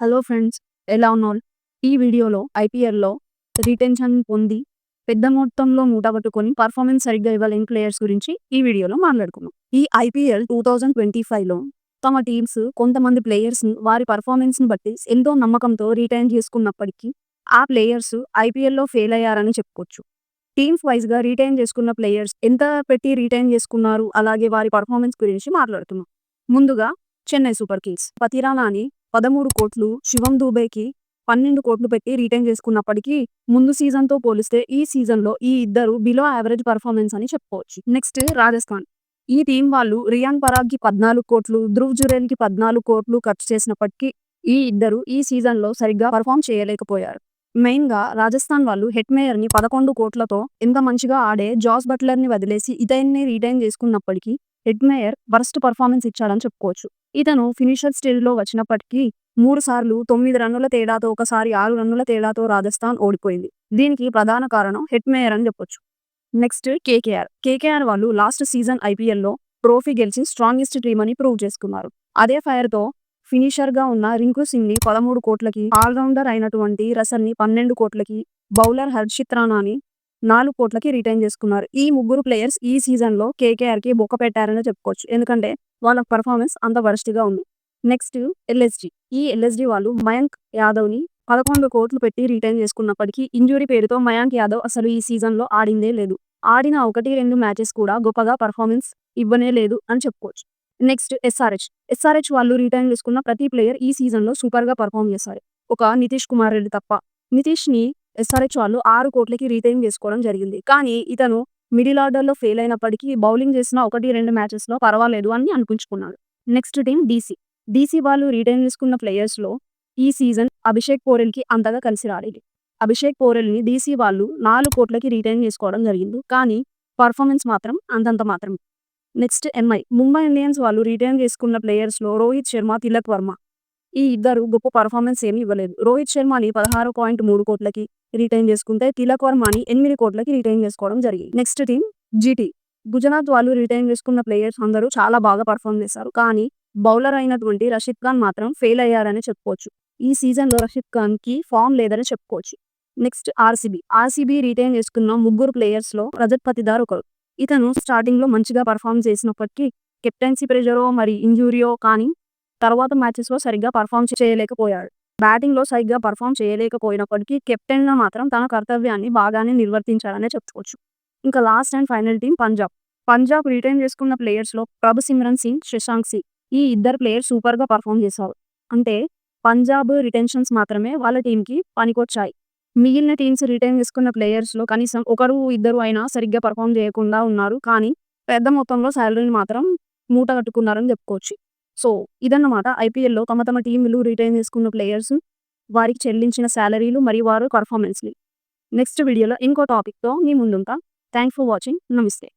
Hello friends, ఎలా ఉన్నారు? ఈ వీడియోలో ఐపీఎల్‌లో రిటెన్షన్ పొంది పెద్ద మొత్తంలో మూటగట్టుకొని పర్ఫార్మెన్స్ సరిగ్గా ఇవ్వలేని ప్లేయర్స్ గురించి ఈ వీడియోలో మాట్లాడుకుందాం. ఈ ఐపీఎల్ 2025లో తమ టీమ్స్ కొంతమంది ప్లేయర్స్‌ని వారి పర్ఫార్మెన్స్‌ని బట్టి ఎంతో నమ్మకంతో రిటైన్ చేసుకున్నప్పటికీ ఆ ప్లేయర్స్ ఐపీఎల్‌లో ఫెయిల్ అయ్యారని చెప్పుకోవచ్చు. టీమ్స్ వైస్‌గా రిటైన్ చేసుకున్న ప్లేయర్స్ ఎంత పెట్టి రిటైన్ చేసుకున్నారు, అలాగే వారి పర్ఫార్మెన్స్ గురించి మాట్లాడుతున్నాం. ముందుగా చెన్నై సూపర్ కింగ్స్ పతిరానాని 13 కోట్లు, శివం దూబేకి 12 కోట్లు పెట్టి రిటైన్ చేసుకున్నప్పటికీ ముందు సీజన్‌తో పోలిస్తే ఈ సీజన్‌లో ఈ ఇద్దరు బిలో యావరేజ్ పర్ఫార్మెన్స్ అని చెప్పుకోవచ్చు. నెక్స్ట్ రాజస్థాన్. ఈ టీం వాళ్ళు రియాన్ పరాగ్‌కి 14 కోట్లు, ధ్రువ్ జురేల్‌కి 14 కోట్లు ఖర్చు చేసినప్పటికీ ఈ ఇద్దరు ఈ సీజన్‌లో సరిగ్గా పర్ఫార్మ్ చేయలేకపోయారు. మెయిన్‌గా రాజస్థాన్ వాళ్ళు హెట్మేయర్‌ని 11 కోట్లతో ఎంత మంచిగా ఆడే జాస్ బట్లర్‌ని వదిలేసి ఇతన్ని రిటైన్ చేసుకున్నప్పటికీ హెట్మేయర్ వరస్ట్ పర్ఫార్మెన్స్ ఇచ్చాడని చెప్పుకోవచ్చు. ఇతను ఫినిషర్ స్టేజ్‌లో వచ్చినప్పటికీ 3 సార్లు 9 రన్నుల తేడాతో, ఒకసారి 6 రన్నుల తేడాతో రాజస్థాన్ ఓడిపోయింది. దీనికి ప్రధాన కారణం హెట్మేయర్ అని చెప్పొచ్చు. Next KKR. కేకేఆర్ వాళ్ళు లాస్ట్ సీజన్ ఐపీఎల్‌లో ట్రోఫీ గెలిచి స్ట్రాంగెస్ట్ టీమ్ అని ప్రూవ్ చేసుకున్నారు. అదే ఫైర్‌తో ఫినిషర్‌గా ఉన్న రింకు సింగ్‌ని 13 కోట్లకి, ఆల్రౌండర్ అయినటువంటి రసల్‌ని 12 కోట్లకి, బౌలర్ హర్షిత్ రాణాని 4 కోట్లకి రిటైన్ చేసుకున్నారు. ఈ ముగ్గురు ప్లేయర్స్ ఈ సీజన్‌లో కేకేఆర్‌కి బొక్క పెట్టారనే చెప్పుకోవచ్చు. ఎందుకంటే వాళ్ళ పర్ఫార్మెన్స్ అంత వరస్ట్‌గా ఉంది. Next LSG. ఈ ఎల్ఎస్‌జీ వాళ్ళు మయాంక్ యాదవ్‌ని 11 కోట్లు పెట్టి రిటైన్ చేసుకున్నప్పటికీ ఇంజ్యూరీ పేరుతో మయాంక్ యాదవ్ అసలు ఈ సీజన్‌లో ఆడిందే లేదు. ఆడిన 1, 2 మ్యాచెస్ కూడా గొప్పగా పర్ఫార్మెన్స్ ఇవ్వనే లేదు అని చెప్పుకోవచ్చు. Next SRH. ఎస్ఆర్‌హెచ్ వాళ్ళు రిటైన్ చేసుకున్న ప్రతి ప్లేయర్ ఈ సీజన్‌లో సూపర్‌గా పర్ఫార్మ్ చేశారు. ఒక నితీష్ కుమార్ రెడ్డి తప్ప. నితీష్‌ని ఎస్ఆర్‌హెచ్ వాళ్ళు 6 కోట్లకి రిటైన్ చేసుకోవడం జరిగింది. కానీ ఇతను మిడిల్ ఆర్డర్‌లో ఫెయిల్ అయినప్పటికీ బౌలింగ్ చేసిన 1, 2 మ్యాచెస్‌లో పర్వాలేదు అని అనిపించుకున్నాడు. Next team DC. డీసీ వాళ్ళు రిటైన్ చేసుకున్న ప్లేయర్స్‌లో ఈ సీజన్ అభిషేక్ పోరెల్‌కి అంతగా కలిసి రాలేదు. అభిషేక్ పోరెల్‌ని డీసీ వాళ్ళు 4 కోట్లకి రిటైన్ చేసుకోవడం జరిగింది. కానీ పర్ఫార్మెన్స్ మాత్రం అంతంత మాత్రమే. Next MI. ముంబై ఇండియన్స్ వాళ్ళు రిటైన్ చేసుకున్న ప్లేయర్స్‌లో రోహిత్ శర్మ, తిలక్ వర్మ. ఈ ఇద్దరు గొప్ప పర్ఫార్మెన్స్ ఏమీ ఇవ్వలేదు. రోహిత్ శర్మని 16.3 కోట్లకి రిటైన్ చేసుకుంటే తిలక్ వర్మని 8 కోట్లకి రిటైన్ చేసుకోవడం జరిగింది. Next team GT. గుజరాత్ వాళ్ళు రిటైన్ చేసుకున్న ప్లేయర్స్ అందరూ చాలా బాగా పర్ఫార్మ్ చేశారు. కానీ బౌలర్ అయినటువంటి రషీద్ ఖాన్ మాత్రం ఫెయిల్ అయ్యారని చెప్పుకోవచ్చు. ఈ సీజన్‌లో రషీద్ ఖాన్‌కి ఫామ్ లేదని చెప్పుకోవచ్చు. Next RCB. ఆర్సీబీ రిటైన్ చేసుకున్న ముగ్గురు ప్లేయర్స్‌లో రజత్ పతిదార్ ఒకరు. ఇతను స్టార్టింగ్‌లో మంచిగా పర్ఫార్మ్ చేసినప్పటికీ కెప్టెన్సీ ప్రెషరో మరి ఇంజ్యూరీయో కానీ తర్వాత మ్యాచెస్‌లో సరిగ్గా పర్ఫార్మ్ చేయలేకపోయాడు. బ్యాటింగ్‌లో సరిగ్గా పర్ఫార్మ్ చేయలేకపోయినప్పటికీ కెప్టెన్‌గా మాత్రం తన కర్తవ్యాన్ని బాగానే నిర్వర్తించాడనే చెప్పుకోవచ్చు. ఇంకా last and final team Punjab. Punjab retain చేసుకున్న ప్లేయర్స్‌లో ప్రభ్ సిమ్రన్ సింగ్, శశాంక్ సింగ్. ఈ ఇద్దరు ప్లేయర్స్ సూపర్‌గా పర్ఫార్మ్ చేశారు. అంటే పంజాబ్ రిటెన్షన్స్ మాత్రమే వాళ్ళ టీమ్‌కి పనికొచ్చాయి. మిగిలిన టీమ్స్ రిటైన్ చేసుకున్న ప్లేయర్స్‌లో కనీసం ఒకరు, ఇద్దరు అయినా సరిగ్గా పర్ఫార్మ్ చేయకుండా ఉన్నారు. కానీ పెద్ద మొత్తంలో సాలరీని మాత్రం మూట కట్టుకున్నారని చెప్పుకోవచ్చు. సో, ఇదన్నమాట ఐపీఎల్‌లో తమ తమ టీమ్‌లు రిటైన్ చేసుకున్న ప్లేయర్స్, వారికి చెల్లించిన సాలరీలు మరియు వారి పర్ఫార్మెన్స్‌ని. నెక్స్ట్ వీడియోలో ఇంకో టాపిక్‌తో మీ ముందుంటా. Thanks for watching. నమస్తే.